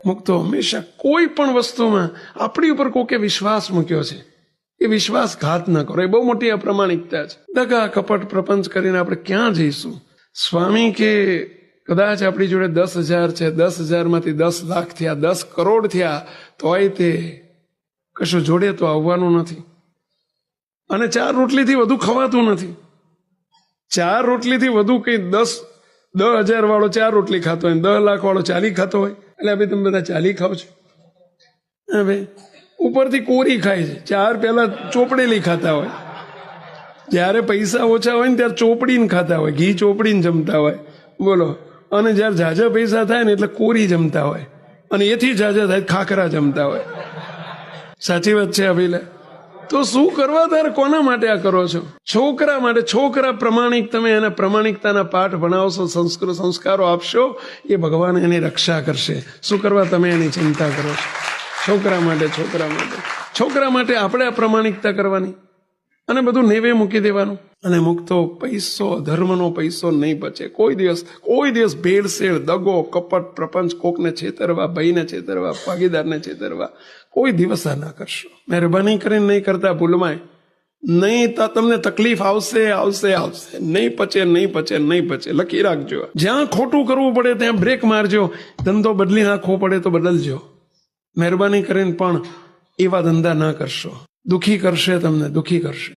મુક્તો હંમેશા કોઈ પણ વસ્તુમાં આપણી ઉપર કોકે વિશ્વાસ મૂક્યો છે એ વિશ્વાસઘાત ન કરો. એ બહુ મોટી અપ્રામાણિકતા છે. દગા કપટ પ્રપંચ કરીને આપણે ક્યાં જઈશું? સ્વામી કે કદાચ આપણી જોડે 10,000 છે, 10,000માંથી 10 લાખ થયા, 10 કરોડ થયા, તોય તે કશું જોડે તો આવવાનું નથી. અને 4 રોટલીથી વધુ ખવાતું નથી. 4 રોટલીથી વધુ કઈ 10,000 વાળો 4 રોટલી ખાતો હોય, 10 લાખ વાળો 40 ખાતો હોય. એટલે હવે તમે બધા 40 ખાવ છો. હવે ઉપરથી કોરી ખાય છે. 4 પહેલા ચોપડેલી ખાતા હોય. જ્યારે પૈસા ઓછા હોય ને ત્યારે ચોપડીને ખાતા હોય, ઘી ચોપડીને જમતા હોય. બોલો. અને જ્યારે ઝાઝા પૈસા થાય ને એટલે કોરી જમતા હોય, અને એથી ઝાઝા થાય ખાખરા જમતા હોય. સાચી વાત છે અભિલા? તો શું કરવા તારે? કોના માટે આ કરો છો? છોકરા માટે. છોકરા પ્રમાણિક, તમે એને પ્રમાણિકતાના પાઠ ભણાવશો, સંસ્કારો આપશો, એ ભગવાન એની રક્ષા કરશે. શું કરવા તમે એની ચિંતા કરો છો? છોકરા માટે. છોકરા માટે આપણે આ પ્રમાણિકતા કરવાની અને બધું નેવે મૂકી દેવાનું. અને મુક્તો પૈસો, ધર્મનો પૈસો નહીં બચે કોઈ દિવસ. ભેળસેળ, દગો, કપટ, પ્રપંચ, કોકને છેતરવા, ભાઈને છેતરવા, ભાગીદારને છેતરવા, કોઈ દિવસ આ ના કરશો. મહેરબાની કરીને નહીં કરતા ભૂલમાંય. નહીં તો તમને તકલીફ આવશે. નહીં પચે. લખી રાખજો. જ્યાં ખોટું કરવું પડે ત્યાં બ્રેક મારજો. ધંધો બદલી નાખવો પડે તો બદલજો. મહેરબાની કરીને પણ એવા ધંધા ના કરશો. દુઃખી કરશે.